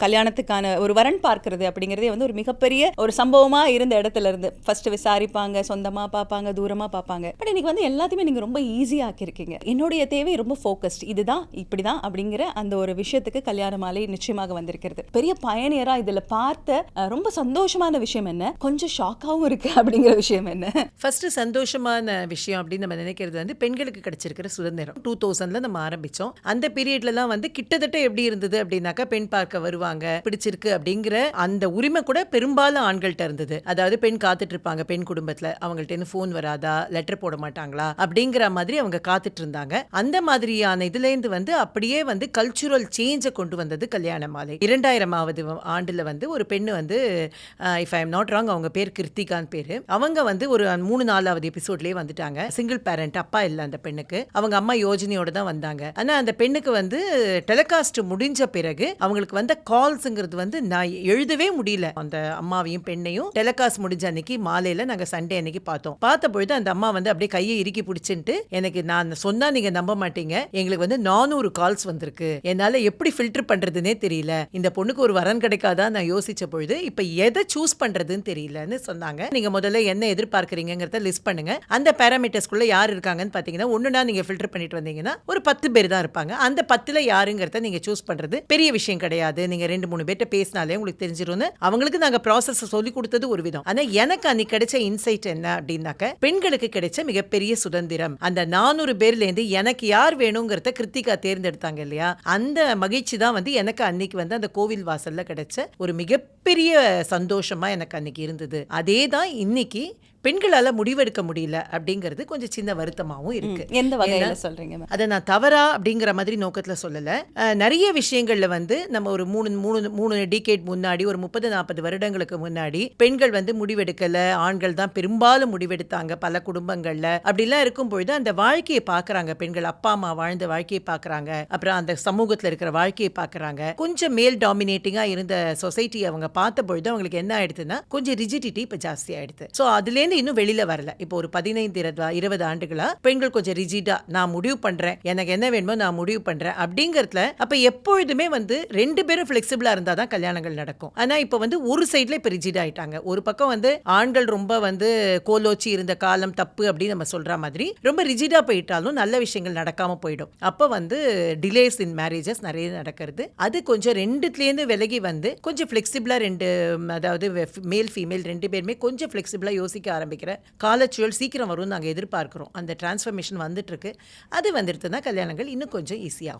கல்யாணத்துக்கான ஒரு வரன் பார்க்கறது அப்படிங்கிறதே வந்து ஒரு மிகப்பெரிய ஒரு சம்பவமா இருந்த இடத்துல இருந்து ஃபர்ஸ்ட் விசாரிப்பாங்க, சொந்தமா பார்ப்பாங்க, தூரமா பார்ப்பாங்க. பட் இன்னைக்கு வந்து எல்லாத்தையுமே நீங்க ரொம்ப ஈஸியா ஆக்கியிருக்கீங்க. என்னுடைய தேவை ரொம்ப ஃபோக்கஸ்ட், இதுதான் இப்படிதான் அப்படிங்கிற அந்த ஒரு விஷயத்துக்கு கல்யாண மாலை நிச்சயமாக வந்திருக்கிறது. பெரிய பயணியரா இதுல பார்த்த ரொம்ப சந்தோஷமான விஷயம் என்ன, கொஞ்சம் ஷாக்காவும் இருக்கு அப்படிங்கிற விஷயம் என்ன? ஃபர்ஸ்ட் சந்தோஷமான விஷயம் அப்படின்னு நம்ம நினைக்கிறது வந்து பெண்களுக்கு கிடைச்சிருக்கிற சுதந்திரம். 2000ல நம்ம ஆரம்பிச்சோம். அந்த பீரியட்லலாம் வந்து கிட்டத்தட்ட எப்படி இருந்தது அப்படின்னாக்கா, பெண் பார்க்க வருவாங்க, பிடிச்சிருக்கு அப்படிங்கிற அந்த உரிமை கூட பெரும்பாலும் ஆண்கள்ட்ட இருந்தது. அதாவது பெண் காத்துட்டு இருப்பாங்க, பெண் குடும்பத்துல அவங்கள்ட்ட இருந்து போன் வராதா, லெட்டர் போட மாட்டாங்களா அப்படிங்கிற மாதிரி அவங்க காத்துட்டு இருந்தாங்க. அந்த மாதிரியான இதுல இருந்து வந்து அப்படியே வந்து கல்ச்சுரல் சேஞ்சை கொண்டு வந்தது கல்யாண மாலை. 2000வது ஆண்டுல வந்து ஒரு பெண்ணு வந்து, if I am not wrong, அவங்க பேர் கிருத்திகான் பேரு. அவங்க வந்து ஒரு 3-4வது எபிசோட்லயே வந்துட்டாங்க. சிங்கிள் பேரண்ட், அப்பா இல்ல அந்த பெண்ணுக்கு. அவங்க அம்மா யோஜனையோட தான் வந்தாங்க. ஆனா அந்த பெண்ணுக்கு வந்து டெலிகாஸ்ட் முடிஞ்ச பிறகு அவங்களுக்கு வந்த கால்ஸ்ங்கிறது வந்து நான் எழுதவே முடியல. அந்த அம்மாவையும் பெண்ணையும் டெலிகாஸ்ட் முடிஞ்ச அன்னைக்கு மாலையில நாங்க சண்டே அன்னைக்கு பார்த்தோம். பார்த்த பொழுது அந்த அம்மா வந்து அப்படியே கையை இறுக்கி பிடிச்சிட்டு, எனக்கு நான் சொன்னா நீங்க நம்ப மாட்டீங்க, எங்களுக்கு வந்து 400 கால்ஸ் வந்திருக்கு, என்னால எப்படி ஃபில்டர் பண்றதுன்னே தெரியல, இந்த பொண்ணுக்கு ஒரு வரன் கிடைக்காதா நான் யோசிச்ச பொழுது இப்ப எதை சூஸ் பண்றதுன்னு தெரியலன்னு சொன்னாங்க. நீங்க முதல்ல என்ன எதிர்பார்க்கறீங்கிறத லிஸ்ட் பண்ணுங்க, அந்த பேராமீட்டர்ஸ்குள்ள யார் இருக்காங்கன்னு பாத்தீங்கன்னா ஒண்ணுனா நீங்க ஃபில்டர் பண்ணிட்டு வந்தீங்கன்னா ஒரு 10 பேர் தான் இருப்பாங்க. அந்த 10ல யாருங்கிறத நீங்க சூஸ் பண்றது பெரிய விஷயம் கிடையாது, நீங்க 2-3 பேர்ட்ட பேசினாலே உங்களுக்கு தெரிஞ்சிரும்னு அவங்களுக்கு நாங்க ப்ராசஸ் சொல்லி கொடுத்தது ஒரு விதம். ஆனா எனக்கு அன்னைக்கு கிடைச்ச இன்சைட் என்ன அப்படின்னாக்க, பெண்களுக்கு கிடைச்ச மிகப்பெரிய சுதந்திரம். அந்த 400 பேர்ல இருந்து எனக்கு யார் வேணுங்கிறத கிருத்திகா தேர்ந்தெடுத்தாங்க இல்லையா, அந்த மகிழ்ச்சி தான் வந்து எனக்கு அன்னைக்கு வந்து அந்த கோவில் வாசல்ல கிடைச்ச ஒரு மிகப்பெரிய சந்தோஷமா எனக்கு அன்னைக்கு இருந்தது. அதே தான் இன்னைக்கு பெண்களால முடிவெடுக்க முடியல அப்படிங்கிறது கொஞ்சம் சின்ன வருத்தமாவும் இருக்கு. எந்த வகையில சொல்றீங்க? அதை நான் தவறா அப்படிங்கிற மாதிரி நோக்கத்துல சொல்லல. நிறைய விஷயங்கள்ல வந்து நம்ம ஒரு மூணு டிகேட் முன்னாடி, ஒரு 30-40 வருடங்களுக்கு முன்னாடி பெண்கள் வந்து முடிவெடுக்கல, ஆண்கள் தான் பெரும்பாலும் முடிவெடுத்தாங்க பல குடும்பங்கள்ல. அப்படிலாம் இருக்கும் பொழுது அந்த வாழ்க்கையை பாக்குறாங்க பெண்கள், அப்பா அம்மா வாழ்ந்த வாழ்க்கையை பாக்குறாங்க, அப்புறம் அந்த சமூகத்துல இருக்கிற வாழ்க்கையை பாக்குறாங்க. கொஞ்சம் மேல் டாமினேட்டிங்கா இருந்த சொசைட்டி அவங்க பார்த்த பொழுது அவங்களுக்கு என்ன ஆயிடுதுன்னா, கொஞ்சம் ரிஜிடிட்டி இப்ப ஜாஸ்தி ஆயிடுது. சோ அதுல இருந்து இன்னும் வெளியில வரல. இப்போ ஒரு 15-20 ஆண்டுகளா பெண்கள் கொஞ்சம் ரிஜிடா, நான் முடிவு பண்றேன், எனக்கு என்ன வேணுமோ நான் முடிவு பண்றேன் அப்படிங்கறதுல. அப்ப எப்பொழுதுமே வந்து 2 பேரும் பிளெக்சிபிளா இருந்தாதான் கல்யாணங்கள் நடக்கும். ஆனா இப்ப வந்து ஒரு சைடுல இப்ப ரிஜிடா ஆயிட்டாங்க. ஒரு பக்கம் வந்து ஆண்கள் ரொம்ப வந்து கோலோச்சி இருந்த காலம் தப்பு அப்படின்னு நம்ம சொல்ற மாதிரி ரொம்ப ரிஜிடா போயிட்டாலும் நல்ல விஷயங்கள் நடக்காம போயிடும். அப்ப வந்து டிலேஸ் இன் மேரேஜஸ் நிறைய நடக்கிறது. அது கொஞ்சம் ரெண்டுத்துலேருந்து விலகி வந்து கொஞ்சம் பிளெக்சிபிளா அதாவது மேல் ஃபீமேல் 2 பேருமே கொஞ்சம் பிளெக்சிபிளா யோசிக்க ஆரம்பிக்கிற காலச்சூழல் சீக்கிரம் வரும் நாங்க எதிர்பார்க்கிறோம். அந்த டிரான்ஸ்ஃபர்மேஷன் வந்துட்டு இருக்கு. அது வந்துருதுன்னா கல்யாணங்கள் இன்னும் கொஞ்சம் ஈஸியாகும்.